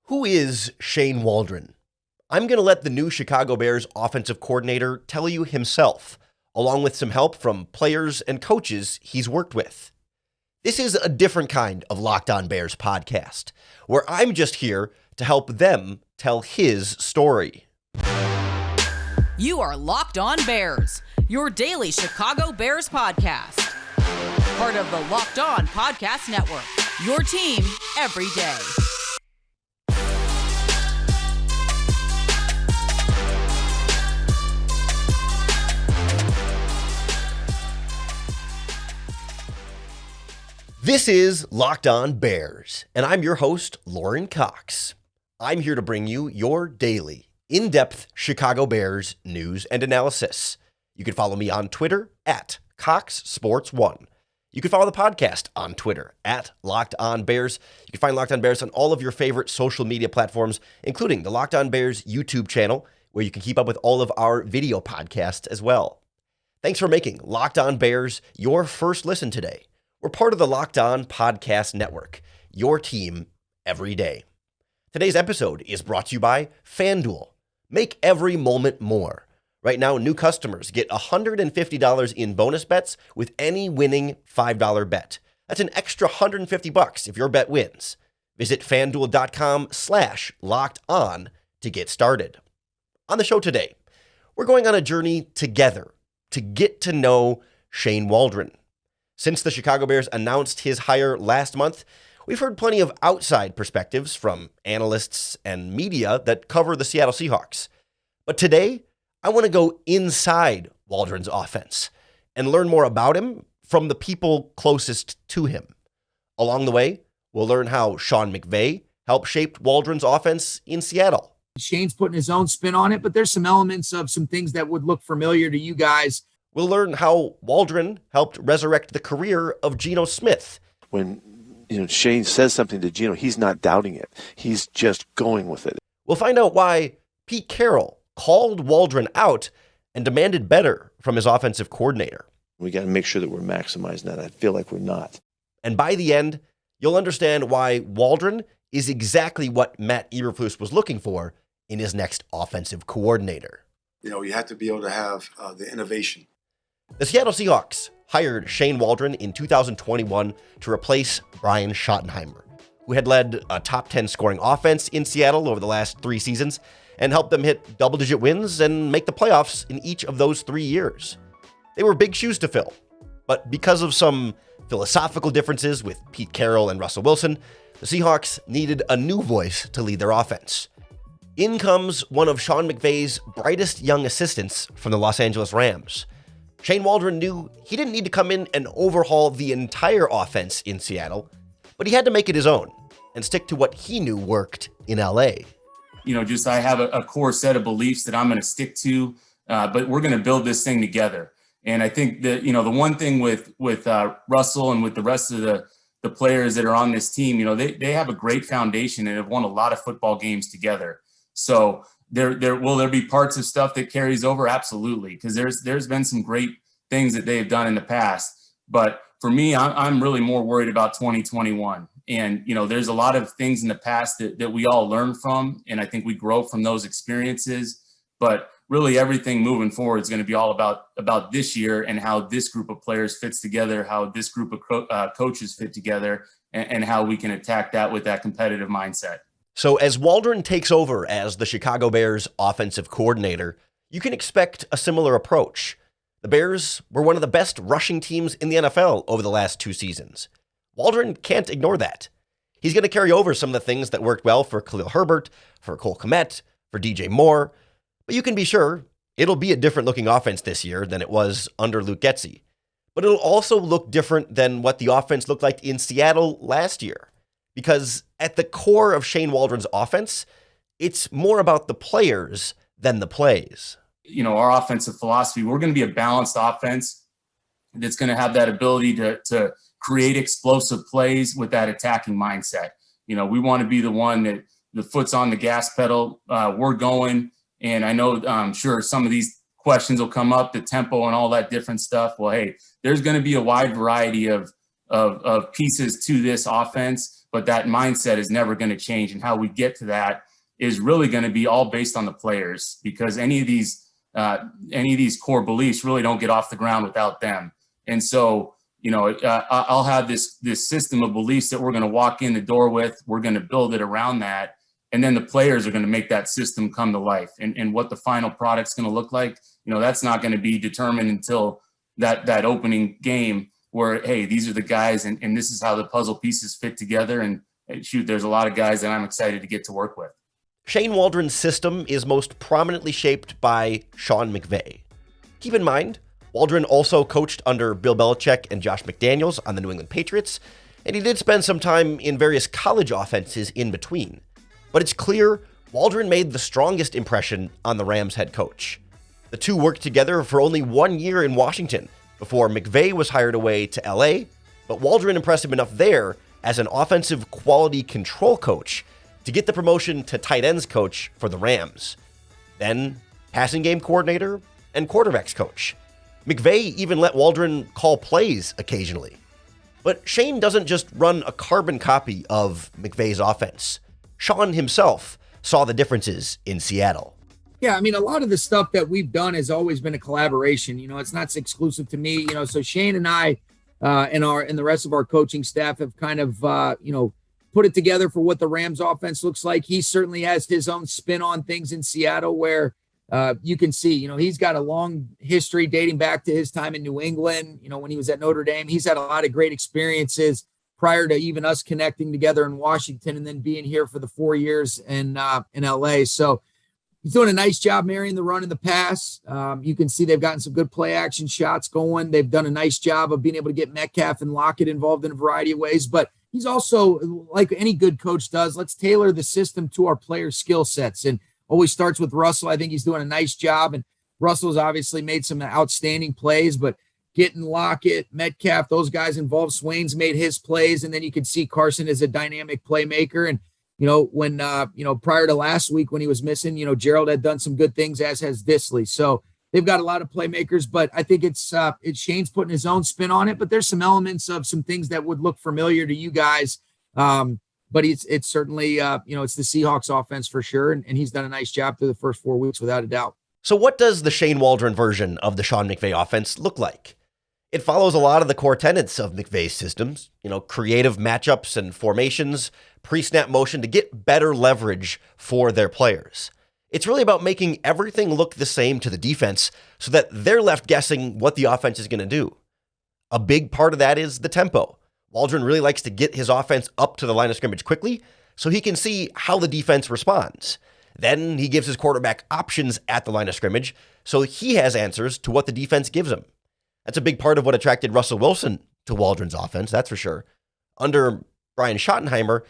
Who is Shane Waldron? I'm going to let the new Chicago Bears offensive coordinator tell you himself, along with some help from players and coaches he's worked with. This is a different kind of Locked On Bears podcast, where I'm just here to help them tell his story. You are Locked On Bears, your daily Chicago Bears podcast. Part of the Locked On Podcast Network, your team every day. This is Locked On Bears, and I'm your host, Lauren Cox. I'm here to bring you your daily, in-depth Chicago Bears news and analysis. You can follow me on Twitter at CoxSports1. You can follow the podcast on Twitter at Locked On Bears. You can find Locked On Bears on all of your favorite social media platforms, including the Locked On Bears YouTube channel, where you can keep up with all of our video podcasts as well. Thanks for making Locked On Bears your first listen today. We're part of the Locked On Podcast Network, your team every day. Today's episode is brought to you by FanDuel. Make every moment more. Right now, new customers get $150 in bonus bets with any winning $5 bet. That's an extra $150 if your bet wins. Visit FanDuel.com/LockedOn to get started. On the show today, we're going on a journey together to get to know Shane Waldron. Since the Chicago Bears announced his hire last month, we've heard plenty of outside perspectives from analysts and media that cover the Seattle Seahawks. But today, I want to go inside Waldron's offense and learn more about him from the people closest to him. Along the way, we'll learn how Sean McVay helped shape Waldron's offense in Seattle. Shane's putting his own spin on it, but there's some elements of some things that would look familiar to you guys. We'll learn how Waldron helped resurrect the career of Geno Smith. When Shane says something to Geno, he's not doubting it. He's just going with it. We'll find out why Pete Carroll called Waldron out and demanded better from his offensive coordinator. We got to make sure that we're maximizing that. I feel like we're not. And by the end, you'll understand why Waldron is exactly what Matt Eberflus was looking for in his next offensive coordinator. You have to be able to have the innovation. The Seattle Seahawks hired Shane Waldron in 2021 to replace Brian Schottenheimer, who had led a top 10 scoring offense in Seattle over the last 3 seasons and helped them hit double-digit wins and make the playoffs in each of those 3 years. They were big shoes to fill, but because of some philosophical differences with Pete Carroll and Russell Wilson, the Seahawks needed a new voice to lead their offense. In comes one of Sean McVay's brightest young assistants from the Los Angeles Rams. Shane Waldron knew he didn't need to come in and overhaul the entire offense in Seattle, but he had to make it his own and stick to what he knew worked in LA. I have a core set of beliefs that I'm going to stick to, but we're going to build this thing together. And I think that, the one thing with Russell and with the rest of the players that are on this team, they have a great foundation and have won a lot of football games together. So will there be parts of stuff that carries over? Absolutely. Because there's been some great things that they've done in the past. But for me, I'm really more worried about 2021. And, there's a lot of things in the past that we all learn from. And I think we grow from those experiences. But really everything moving forward is going to be all about this year and how this group of players fits together, how this group of coaches fit together, and how we can attack that with that competitive mindset. So as Waldron takes over as the Chicago Bears offensive coordinator, you can expect a similar approach. The Bears were one of the best rushing teams in the NFL over the last 2 seasons. Waldron can't ignore that. He's going to carry over some of the things that worked well for Khalil Herbert, for Cole Kmet, for DJ Moore, but you can be sure it'll be a different looking offense this year than it was under Luke Getsy. But it'll also look different than what the offense looked like in Seattle last year. Because at the core of Shane Waldron's offense, it's more about the players than the plays. Our offensive philosophy, we're going to be a balanced offense that's going to have that ability to create explosive plays with that attacking mindset. We want to be the one that the foot's on the gas pedal. We're going. And I know, I'm sure some of these questions will come up, the tempo and all that different stuff. Well, hey, there's going to be a wide variety of of pieces to this offense, but that mindset is never going to change. And how we get to that is really going to be all based on the players, because any of these core beliefs really don't get off the ground without them. And so, I'll have this system of beliefs that we're going to walk in the door with. We're going to build it around that. And then the players are going to make that system come to life. And what the final product's going to look like, that's not going to be determined until that opening game where, hey, these are the guys and this is how the puzzle pieces fit together. And shoot, there's a lot of guys that I'm excited to get to work with. Shane Waldron's system is most prominently shaped by Sean McVay. Keep in mind, Waldron also coached under Bill Belichick and Josh McDaniels on the New England Patriots, and he did spend some time in various college offenses in between. But it's clear Waldron made the strongest impression on the Rams head coach. The two worked together for only 1 year in Washington before McVay was hired away to LA, but Waldron impressed him enough there as an offensive quality control coach to get the promotion to tight ends coach for the Rams. Then passing game coordinator and quarterbacks coach. McVay even let Waldron call plays occasionally. But Shane doesn't just run a carbon copy of McVay's offense. Sean himself saw the differences in Seattle. Yeah, I mean, a lot of the stuff that we've done has always been a collaboration. It's not exclusive to me. So Shane and I and the rest of our coaching staff have kind of, put it together for what the Rams offense looks like. He certainly has his own spin on things in Seattle where you can see, he's got a long history dating back to his time in New England. When he was at Notre Dame, he's had a lot of great experiences prior to even us connecting together in Washington and then being here for the 4 years in LA. So he's doing a nice job marrying the run and the pass. You can see they've gotten some good play action shots going. They've done a nice job of being able to get Metcalf and Lockett involved in a variety of ways. But he's also, like any good coach does, let's tailor the system to our players' skill sets. And always starts with Russell. I think he's doing a nice job. And Russell's obviously made some outstanding plays, but getting Lockett, Metcalf, those guys involved. Swain's made his plays. And then you can see Carson is a dynamic playmaker. And when prior to last week when he was missing, Gerald had done some good things, as has Disley. So they've got a lot of playmakers, but I think it's Shane's putting his own spin on it. But there's some elements of some things that would look familiar to you guys. But it's certainly it's the Seahawks offense for sure, and he's done a nice job through the first 4 weeks without a doubt. So what does the Shane Waldron version of the Sean McVay offense look like? It follows a lot of the core tenets of McVay's systems, creative matchups and formations, pre-snap motion to get better leverage for their players. It's really about making everything look the same to the defense so that they're left guessing what the offense is going to do. A big part of that is the tempo. Waldron really likes to get his offense up to the line of scrimmage quickly so he can see how the defense responds. Then he gives his quarterback options at the line of scrimmage so he has answers to what the defense gives him. That's a big part of what attracted Russell Wilson to Waldron's offense, that's for sure. Under Brian Schottenheimer,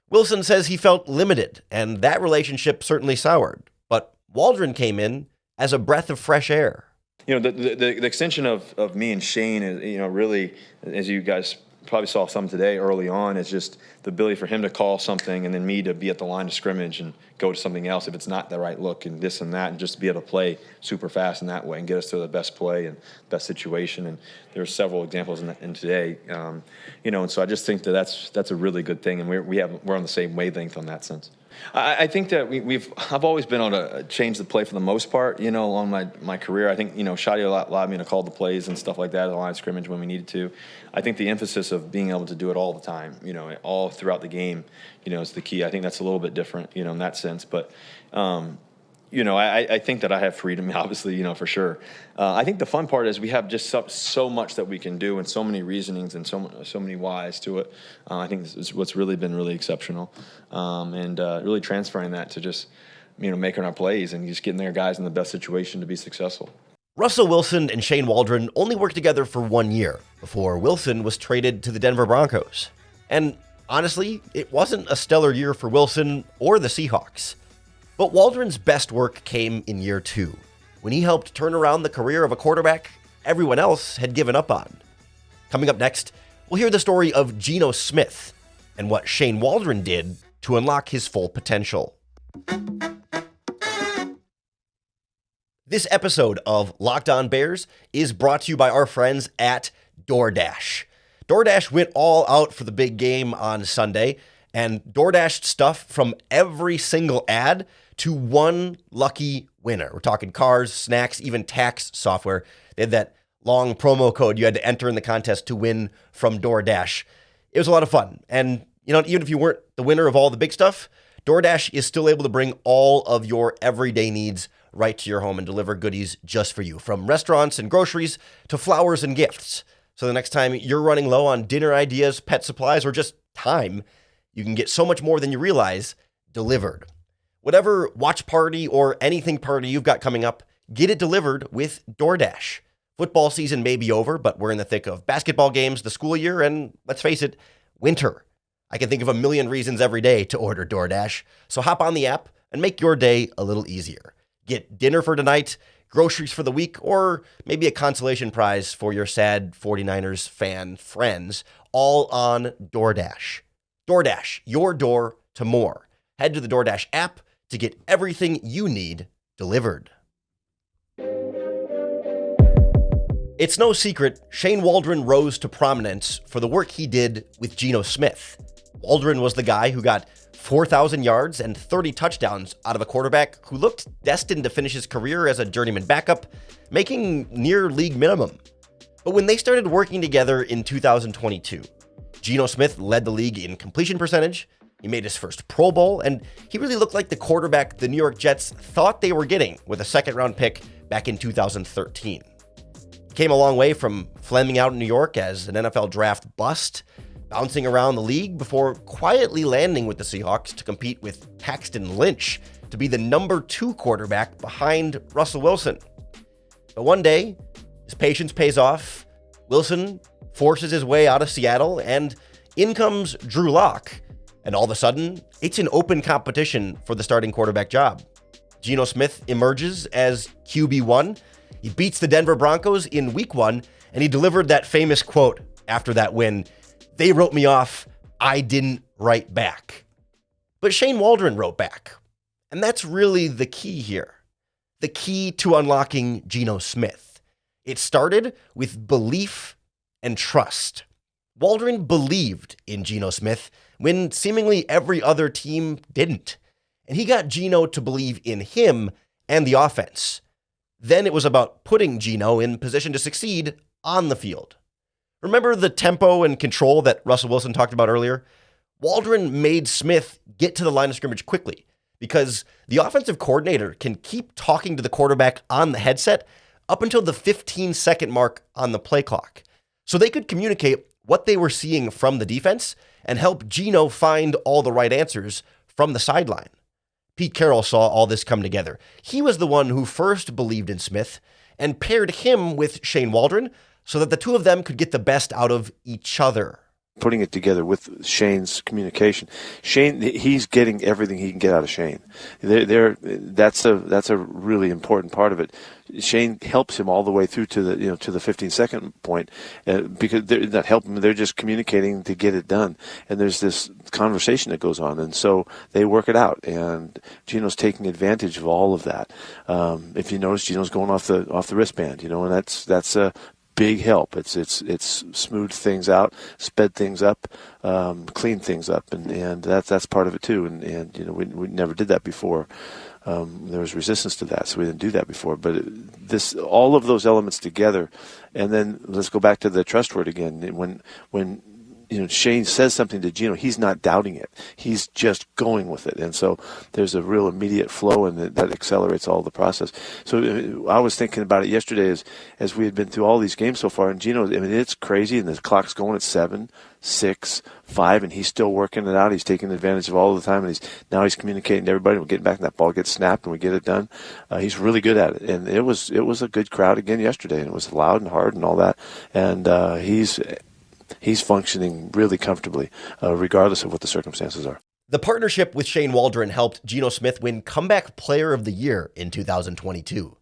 Wilson says he felt limited, and that relationship certainly soured. But Waldron came in as a breath of fresh air. The extension of me and Shane is, really, as you guys probably saw some today early on, is just the ability for him to call something and then me to be at the line of scrimmage and go to something else if it's not the right look and this and that, and just to be able to play super fast in that way and get us to the best play and best situation. And there's several examples in today, and so I just think that's a really good thing, and we're on the same wavelength on that sense. I think that I've always been able to change the play for the most part, along my career. I think, Shadi allowed me to call the plays and stuff like that at the line of scrimmage when we needed to. I think the emphasis of being able to do it all the time, all throughout the game, is the key. I think that's a little bit different, in that sense. But, I think that I have freedom, obviously, for sure. I think the fun part is we have just so much that we can do and so many reasonings and so many whys to it. I think this is what's really been really exceptional, and really transferring that to just, making our plays and just getting their guys in the best situation to be successful. Russell Wilson and Shane Waldron only worked together for 1 year before Wilson was traded to the Denver Broncos. And honestly, it wasn't a stellar year for Wilson or the Seahawks. But Waldron's best work came in year 2, when he helped turn around the career of a quarterback everyone else had given up on. Coming up next, we'll hear the story of Geno Smith and what Shane Waldron did to unlock his full potential. This episode of Locked On Bears is brought to you by our friends at DoorDash. DoorDash went all out for the big game on Sunday and DoorDashed stuff from every single ad to one lucky winner. We're talking cars, snacks, even tax software. They had that long promo code you had to enter in the contest to win from DoorDash. It was a lot of fun. And, even if you weren't the winner of all the big stuff, DoorDash is still able to bring all of your everyday needs right to your home and deliver goodies just for you, from restaurants and groceries to flowers and gifts. So the next time you're running low on dinner ideas, pet supplies, or just time, you can get so much more than you realize delivered. Whatever watch party or anything party you've got coming up, get it delivered with DoorDash. Football season may be over, but we're in the thick of basketball games, the school year, and let's face it, winter. I can think of a million reasons every day to order DoorDash. So hop on the app and make your day a little easier. Get dinner for tonight, groceries for the week, or maybe a consolation prize for your sad 49ers fan friends, all on DoorDash. DoorDash, your door to more. Head to the DoorDash app to get everything you need delivered. It's no secret, Shane Waldron rose to prominence for the work he did with Geno Smith. Waldron was the guy who got 4,000 yards and 30 touchdowns out of a quarterback who looked destined to finish his career as a journeyman backup, making near league minimum. But when they started working together in 2022, Geno Smith led the league in completion percentage, he made his first Pro Bowl, and he really looked like the quarterback the New York Jets thought they were getting with a second-round pick back in 2013. He came a long way from flaming out in New York as an NFL draft bust, bouncing around the league before quietly landing with the Seahawks to compete with Paxton Lynch to be the number 2 quarterback behind Russell Wilson. But one day, his patience pays off. Wilson forces his way out of Seattle, and in comes Drew Lock. And all of a sudden, it's an open competition for the starting quarterback job. Geno Smith emerges as QB1. He beats the Denver Broncos in week 1, and he delivered that famous quote after that win: "They wrote me off, I didn't write back." But Shane Waldron wrote back. And that's really the key here. The key to unlocking Geno Smith. It started with belief and trust. Waldron believed in Geno Smith when seemingly every other team didn't. And he got Geno to believe in him and the offense. Then it was about putting Geno in position to succeed on the field. Remember the tempo and control that Russell Wilson talked about earlier? Waldron made Smith get to the line of scrimmage quickly because the offensive coordinator can keep talking to the quarterback on the headset up until the 15-second mark on the play clock. So they could communicate what they were seeing from the defense and help Geno find all the right answers from the sideline. Pete Carroll saw all this come together. He was the one who first believed in Smith and paired him with Shane Waldron so that the two of them could get the best out of each other. Putting it together with Shane's communication. Shane, he's getting everything he can get out of Shane. That's a really important part of it. Shane helps him all the way through to the 15-second point because they're not helping him. They're just communicating to get it done. And there's this conversation that goes on, and so they work it out. And Geno's taking advantage of all of that. If you notice, Geno's going off the wristband, and that's a big help. It's smoothed things out, sped things up, cleaned things up, and that's part of it too. And we never did that before. There was resistance to that, so we didn't do that before. But all of those elements together, and then let's go back to the trust word again. When Shane says something to Geno, he's not doubting it. He's just going with it. And so there's a real immediate flow, and that accelerates all the process. So I was thinking about it yesterday as we had been through all these games so far. And Geno, it's crazy, and the clock's going at 7, 6, 5, and he's still working it out. He's taking advantage of all the time, and he's communicating to everybody. We're getting back, and that ball gets snapped, and we get it done. He's really good at it. And it was a good crowd again yesterday, and it was loud and hard and all that. And he's functioning really comfortably, regardless of what the circumstances are. The partnership with Shane Waldron helped Geno Smith win Comeback Player of the Year in 2022.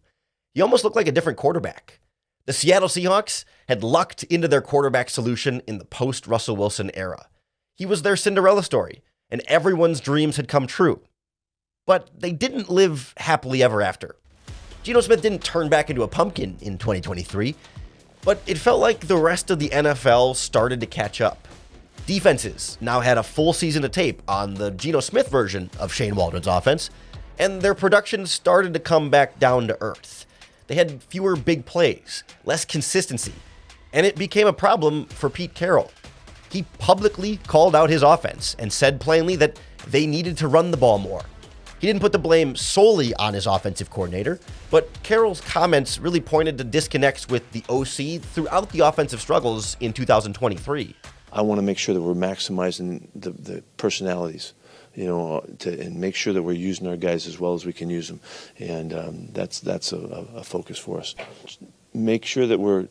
He almost looked like a different quarterback. The Seattle Seahawks had lucked into their quarterback solution in the post-Russell Wilson era. He was their Cinderella story, and everyone's dreams had come true. But they didn't live happily ever after. Geno Smith didn't turn back into a pumpkin in 2023. But it felt like the rest of the NFL started to catch up. Defenses now had a full season of tape on the Geno Smith version of Shane Waldron's offense, and their production started to come back down to earth. They had fewer big plays, less consistency, and it became a problem for Pete Carroll. He publicly called out his offense and said plainly that they needed to run the ball more. He didn't put the blame solely on his offensive coordinator, but Carroll's comments really pointed to disconnects with the OC throughout the offensive struggles in 2023. I want to make sure that we're maximizing the personalities, and make sure that we're using our guys as well as we can use them. And that's a focus for us. Make sure that we're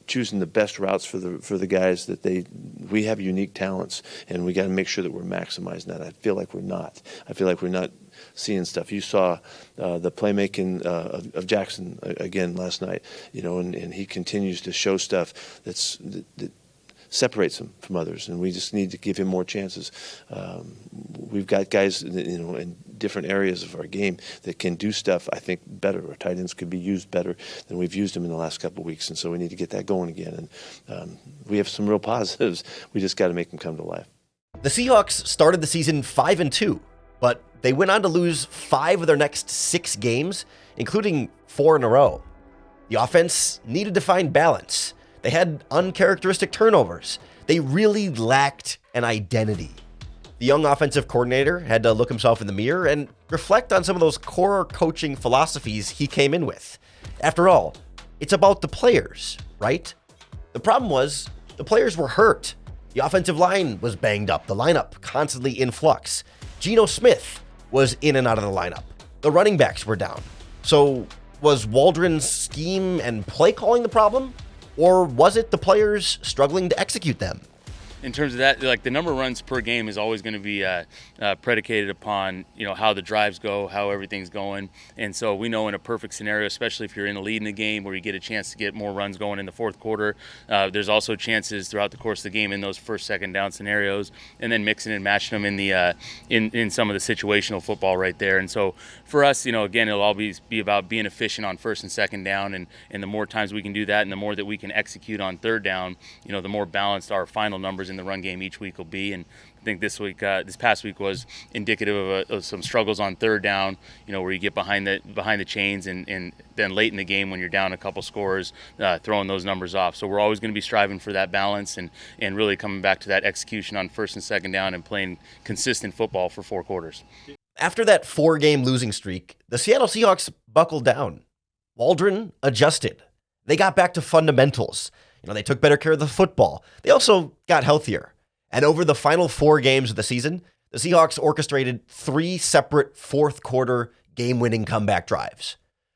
choosing the best routes for the guys that we have unique talents, and we got to make sure that we're maximizing that. I feel like we're not seeing stuff. You saw the playmaking of Jackson again last night, and he continues to show stuff that separates him from others, and we just need to give him more chances. We've got guys, in different areas of our game that can do stuff, I think, better. Our tight ends could be used better than we've used them in the last couple of weeks, and so we need to get that going again. And we have some real positives. We just got to make them come to life. The Seahawks started the season 5-2, but they went on to lose 5 of their next 6 games, including 4 in a row. The offense needed to find balance. They had uncharacteristic turnovers. They really lacked an identity. The young offensive coordinator had to look himself in the mirror and reflect on some of those core coaching philosophies he came in with. After all, it's about the players, right? The problem was the players were hurt. The offensive line was banged up, the lineup constantly in flux. Geno Smith was in and out of the lineup. The running backs were down. So was Waldron's scheme and play calling the problem? Or was it the players struggling to execute them? In terms of that, like the number of runs per game is always going to be predicated upon, how the drives go, how everything's going. And so we know in a perfect scenario, especially if you're in the lead in the game where you get a chance to get more runs going in the fourth quarter, there's also chances throughout the course of the game in those first, second down scenarios, and then mixing and matching them in the in some of the situational football right there. And so for us, again, it'll always be about being efficient on first and second down, and the more times we can do that and the more that we can execute on third down, the more balanced our final numbers in the run game each week will be. And I think this past week was indicative of some struggles on third down, where you get behind the chains, and then late in the game when you're down a couple scores, throwing those numbers off. So we're always going to be striving for that balance and really coming back to that execution on first and second down and playing consistent football for 4 quarters. After that 4-game losing streak, the Seattle Seahawks buckled down. Waldron adjusted. They got back to fundamentals. They took better care of the football. They also got healthier. And over the final 4 games of the season, the Seahawks orchestrated 3 separate fourth-quarter game-winning comeback drives.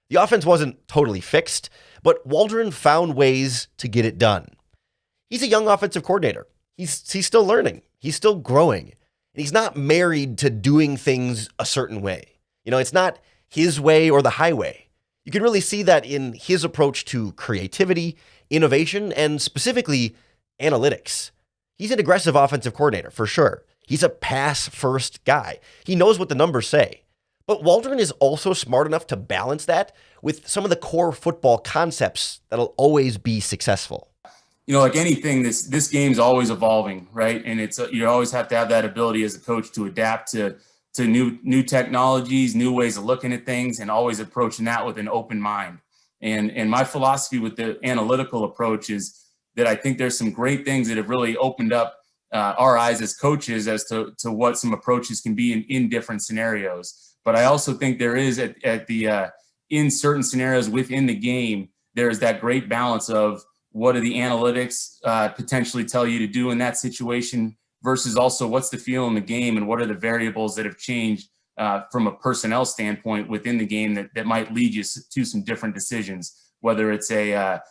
The offense wasn't totally fixed, but Waldron found ways to get it done. He's a young offensive coordinator. He's still learning. He's still growing. And he's not married to doing things a certain way. It's not his way or the highway. You can really see that in his approach to creativity, innovation, and specifically analytics. He's an aggressive offensive coordinator, for sure. He's a pass-first guy. He knows what the numbers say. But Waldron is also smart enough to balance that with some of the core football concepts that'll always be successful. Like anything, this game's always evolving, right? And you always have to have that ability as a coach to adapt to new technologies, new ways of looking at things, and always approaching that with an open mind. And my philosophy with the analytical approach is that I think there's some great things that have really opened up our eyes as coaches as to what some approaches can be in different scenarios. But I also think there is in certain scenarios within the game, there's that great balance of what do the analytics potentially tell you to do in that situation versus also what's the feel in the game and what are the variables that have changed from a personnel standpoint within the game that might lead you to some different decisions, whether it's a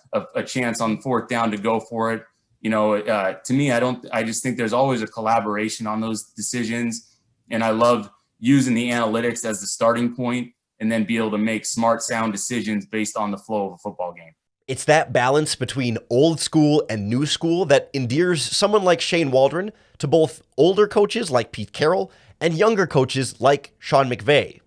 chance on 4th down to go for it. To me, I just think there's always a collaboration on those decisions. And I love using the analytics as the starting point and then be able to make smart, sound decisions based on the flow of a football game. It's that balance between old school and new school that endears someone like Shane Waldron to both older coaches like Pete Carroll and younger coaches like Sean McVay.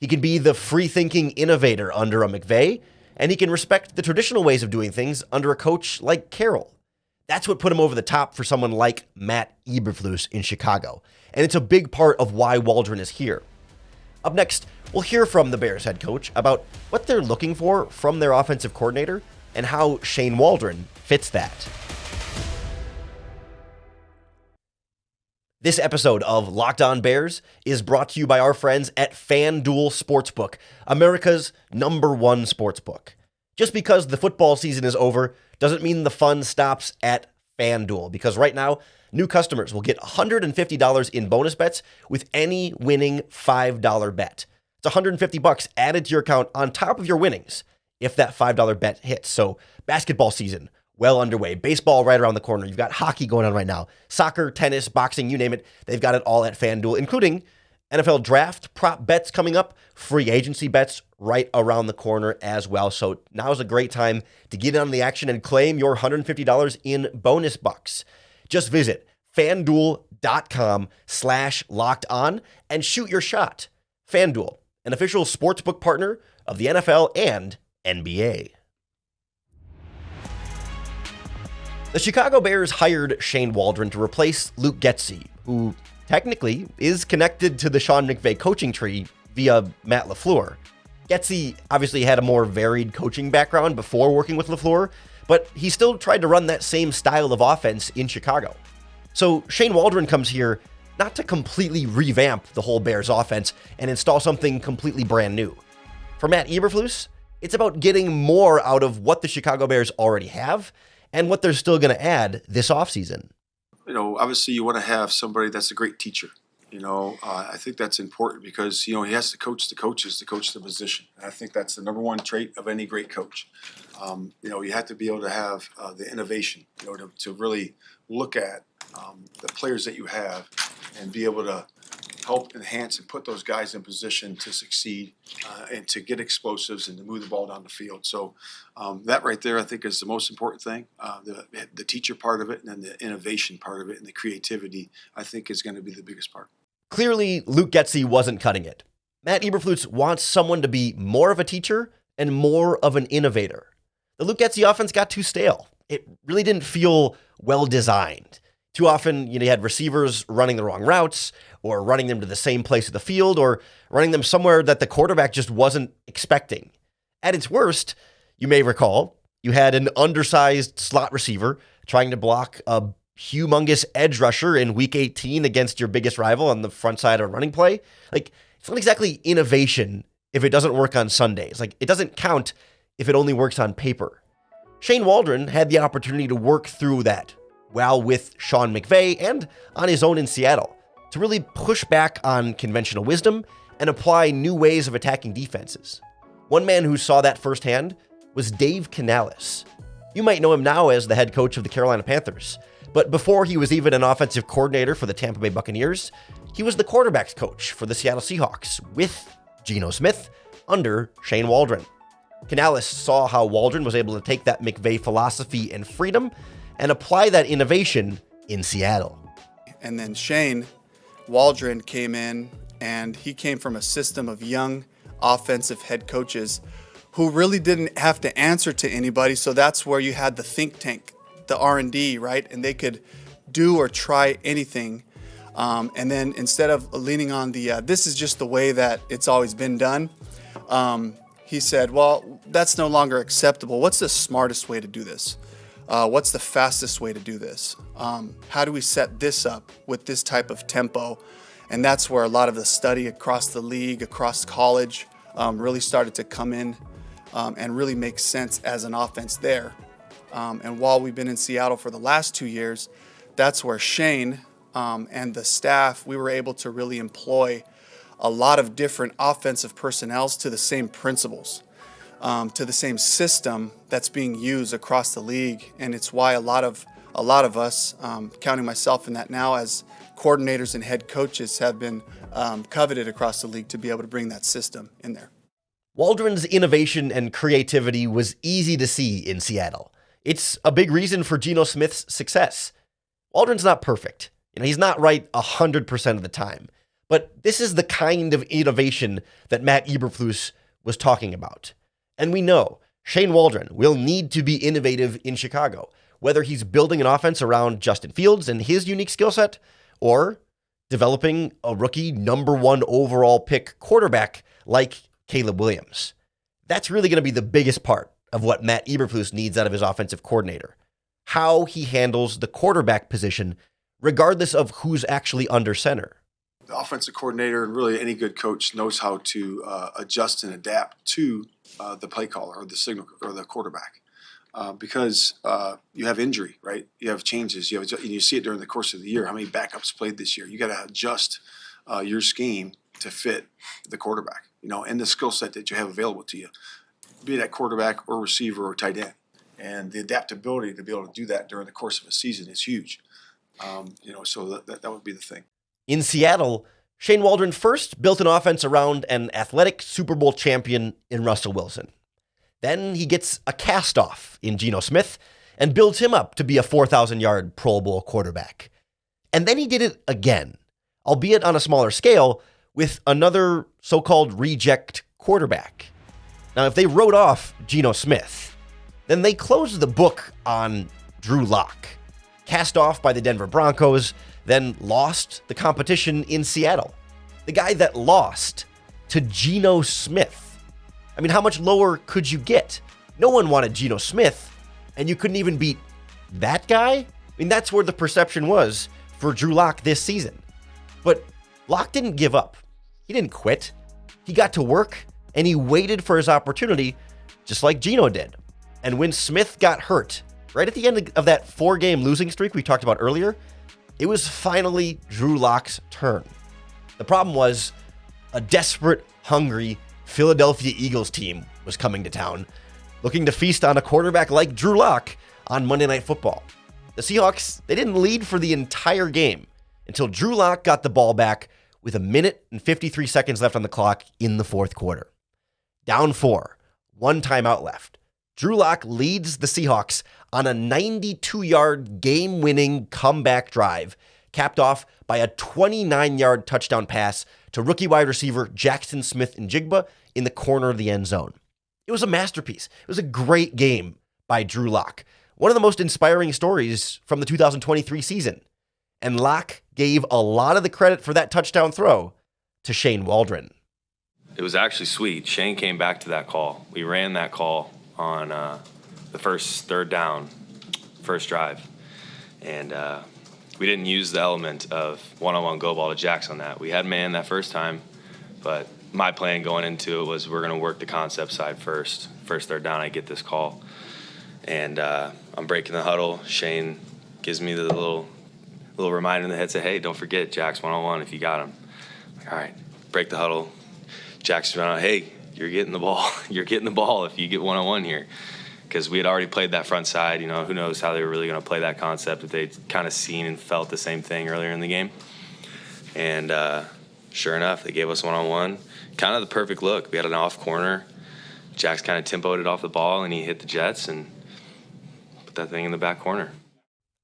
He can be the free-thinking innovator under a McVay, and he can respect the traditional ways of doing things under a coach like Carroll. That's what put him over the top for someone like Matt Eberflus in Chicago, and it's a big part of why Waldron is here. Up next, we'll hear from the Bears head coach about what they're looking for from their offensive coordinator and how Shane Waldron fits that. This episode of Locked On Bears is brought to you by our friends at FanDuel Sportsbook, America's #1 sportsbook. Just because the football season is over doesn't mean the fun stops at FanDuel, because right now, new customers will get $150 in bonus bets with any winning $5 bet. It's $150 added to your account on top of your winnings if that $5 bet hits. So basketball season, well underway. Baseball right around the corner. You've got hockey going on right now. Soccer, tennis, boxing, you name it. They've got it all at FanDuel, including NFL draft prop bets coming up, free agency bets right around the corner as well. So now's a great time to get in on the action and claim your $150 in bonus bucks. Just visit FanDuel.com/lockedon and shoot your shot. FanDuel, an official sportsbook partner of the NFL and NBA. The Chicago Bears hired Shane Waldron to replace Luke Getsy, who technically is connected to the Sean McVay coaching tree via Matt LaFleur. Getsy obviously had a more varied coaching background before working with LaFleur, but he still tried to run that same style of offense in Chicago. So Shane Waldron comes here not to completely revamp the whole Bears offense and install something completely brand new. For Matt Eberflus, it's about getting more out of what the Chicago Bears already have and what they're still going to add this offseason. Obviously you want to have somebody that's a great teacher. I think that's important because, he has to coach the coaches to coach the position. And I think that's the #1 trait of any great coach. You have to be able to have the innovation, to really look at the players that you have and be able to help enhance and put those guys in position to succeed and to get explosives and to move the ball down the field. So that right there, I think, is the most important thing. The teacher part of it and then the innovation part of it and the creativity, I think, is going to be the biggest part. Clearly, Luke Getsy wasn't cutting it. Matt Eberflus wants someone to be more of a teacher and more of an innovator. The Luke Getsy offense got too stale. It really didn't feel well designed. Too often, you had receivers running the wrong routes or running them to the same place of the field or running them somewhere that the quarterback just wasn't expecting. At its worst, you may recall, you had an undersized slot receiver trying to block a humongous edge rusher in Week 18 against your biggest rival on the front side of a running play. It's not exactly innovation if it doesn't work on Sundays. It doesn't count if it only works on paper. Shane Waldron had the opportunity to work through that while with Sean McVay and on his own in Seattle to really push back on conventional wisdom and apply new ways of attacking defenses. One man who saw that firsthand was Dave Canales. You might know him now as the head coach of the Carolina Panthers, but before he was even an offensive coordinator for the Tampa Bay Buccaneers, he was the quarterback's coach for the Seattle Seahawks with Geno Smith under Shane Waldron. Canales saw how Waldron was able to take that McVay philosophy and freedom and apply that innovation in Seattle. And then Shane Waldron came in, and he came from a system of young offensive head coaches who really didn't have to answer to anybody. So that's where you had the think tank, the R&D, right? And they could do or try anything. And then instead of leaning on this is just the way that it's always been done, he said, well, that's no longer acceptable. What's the smartest way to do this? What's the fastest way to do this? How do we set this up with this type of tempo? And that's where a lot of the study across the league, across college, really started to come in and really make sense as an offense there. And while we've been in Seattle for the last 2 years, that's where Shane and the staff, we were able to really employ a lot of different offensive personnels to the same principles, to the same system that's being used across the league. And it's why a lot of us, counting myself in that now, as coordinators and head coaches, have been coveted across the league to be able to bring that system in there. Waldron's innovation and creativity was easy to see in Seattle. It's a big reason for Geno Smith's success. Waldron's not perfect. He's not right 100% of the time. But this is the kind of innovation that Matt Eberflus was talking about. And we know Shane Waldron will need to be innovative in Chicago, whether he's building an offense around Justin Fields and his unique skill set, or developing a rookie number 1 overall pick quarterback like Caleb Williams. That's really going to be the biggest part of what Matt Eberflus needs out of his offensive coordinator. How he handles the quarterback position, regardless of who's actually under center. The offensive coordinator and really any good coach knows how to adjust and adapt to the play caller or the signal or the quarterback. Because you have injury, right? You have changes. You see it during the course of the year. How many backups played this year? You got to adjust your scheme to fit the quarterback, and the skill set that you have available to you, be that quarterback or receiver or tight end. And the adaptability to be able to do that during the course of a season is huge. So that would be the thing. In Seattle, Shane Waldron first built an offense around an athletic Super Bowl champion in Russell Wilson. Then he gets a cast-off in Geno Smith and builds him up to be a 4,000-yard Pro Bowl quarterback. And then he did it again, albeit on a smaller scale, with another so-called reject quarterback. Now, if they wrote off Geno Smith, then they closed the book on Drew Lock, cast off by the Denver Broncos, then lost the competition in Seattle. The guy that lost to Geno Smith. I mean, how much lower could you get? No one wanted Geno Smith, and you couldn't even beat that guy? I mean, that's where the perception was for Drew Lock this season. But Lock didn't give up. He didn't quit. He got to work, and he waited for his opportunity, just like Geno did. And when Smith got hurt, right at the end of that 4-game losing streak we talked about earlier, it was finally Drew Lock's turn. The problem was a desperate, hungry Philadelphia Eagles team was coming to town, looking to feast on a quarterback like Drew Lock on Monday Night Football. The Seahawks, they didn't lead for the entire game until Drew Lock got the ball back with 1 minute and 53 seconds left on the clock in the fourth quarter. Down 4, 1 timeout left. Drew Lock leads the Seahawks on a 92-yard game-winning comeback drive, capped off by a 29-yard touchdown pass to rookie wide receiver Jackson Smith-Njigba in the corner of the end zone. It was a masterpiece. It was a great game by Drew Lock, one of the most inspiring stories from the 2023 season. And Lock gave a lot of the credit for that touchdown throw to Shane Waldron. It was actually sweet. Shane came back to that call. We ran that call on the first third down, first drive. And we didn't use the element of one-on-one go ball to Jax on that. We had man that first time, but my plan going into it was we're going to work the concept side first. First third down, I get this call. And I'm breaking the huddle. Shane gives me the little reminder in the headset, hey, don't forget Jax one-on-one if you got him. All right, break the huddle. Jack's went out, hey, you're getting the ball. You're getting the ball if you get one-on-one here. Because we had already played that front side. Who knows how they were really going to play that concept if they'd kind of seen and felt the same thing earlier in the game. And sure enough, they gave us one-on-one. Kind of the perfect look. We had an off corner. Jax kind of tempoed it off the ball, and he hit the Jets and put that thing in the back corner.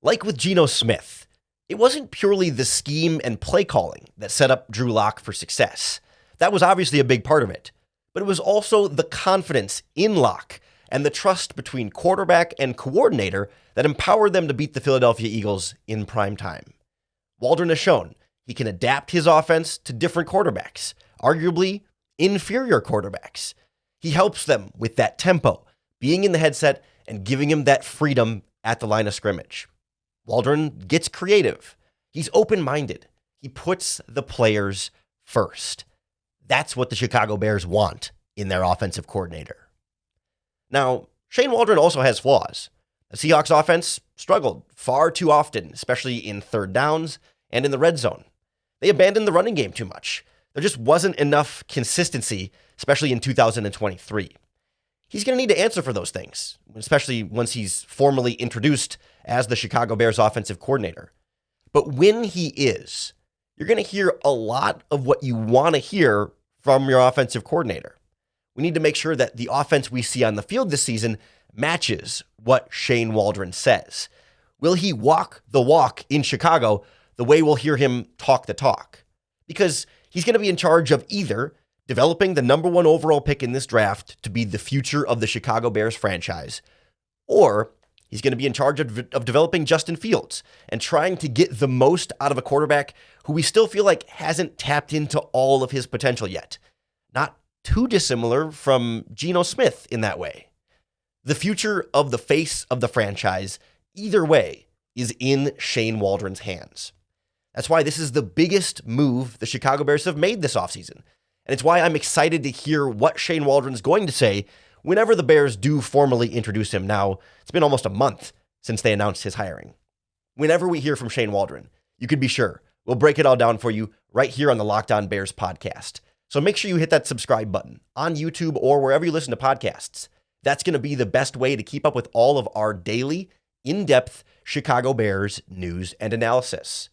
Like with Geno Smith, it wasn't purely the scheme and play calling that set up Drew Lock for success. That was obviously a big part of it. But it was also the confidence in Lock and the trust between quarterback and coordinator that empowered them to beat the Philadelphia Eagles in prime time. Waldron has shown he can adapt his offense to different quarterbacks, arguably inferior quarterbacks. He helps them with that tempo, being in the headset and giving him that freedom at the line of scrimmage. Waldron gets creative. He's open-minded. He puts the players first. That's what the Chicago Bears want in their offensive coordinator. Now, Shane Waldron also has flaws. The Seahawks offense struggled far too often, especially in third downs and in the red zone. They abandoned the running game too much. There just wasn't enough consistency, especially in 2023. He's going to need to answer for those things, especially once he's formally introduced as the Chicago Bears offensive coordinator. But when he is, you're going to hear a lot of what you want to hear from your offensive coordinator. We need to make sure that the offense we see on the field this season matches what Shane Waldron says. Will he walk the walk in Chicago the way we'll hear him talk the talk? Because he's going to be in charge of either developing the number 1 overall pick in this draft to be the future of the Chicago Bears franchise, or he's going to be in charge of developing Justin Fields and trying to get the most out of a quarterback who we still feel like hasn't tapped into all of his potential yet. Not too dissimilar from Geno Smith in that way. The future of the face of the franchise, either way, is in Shane Waldron's hands. That's why this is the biggest move the Chicago Bears have made this offseason. And it's why I'm excited to hear what Shane Waldron's going to say whenever the Bears do formally introduce him. Now, it's been almost a month since they announced his hiring. Whenever we hear from Shane Waldron, you can be sure we'll break it all down for you right here on the Locked On Bears podcast. So make sure you hit that subscribe button on YouTube or wherever you listen to podcasts. That's going to be the best way to keep up with all of our daily, in-depth Chicago Bears news and analysis.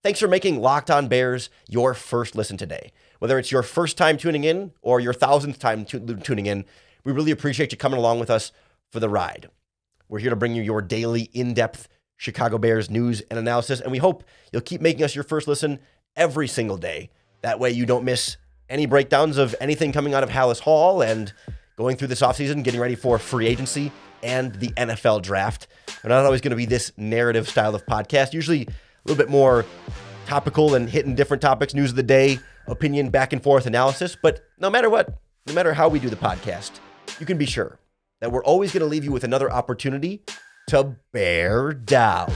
Thanks for making Locked On Bears your first listen today. Whether it's your first time tuning in or your 1,000th time tuning in, we really appreciate you coming along with us for the ride. We're here to bring you your daily, in-depth Chicago Bears news and analysis, and we hope you'll keep making us your first listen every single day. That way you don't miss any breakdowns of anything coming out of Hallis Hall and going through this offseason, getting ready for free agency and the NFL draft. We're not always going to be this narrative style of podcast, usually a little bit more topical and hitting different topics, news of the day, opinion, back and forth analysis. But no matter what, no matter how we do the podcast, you can be sure that we're always going to leave you with another opportunity to bear down.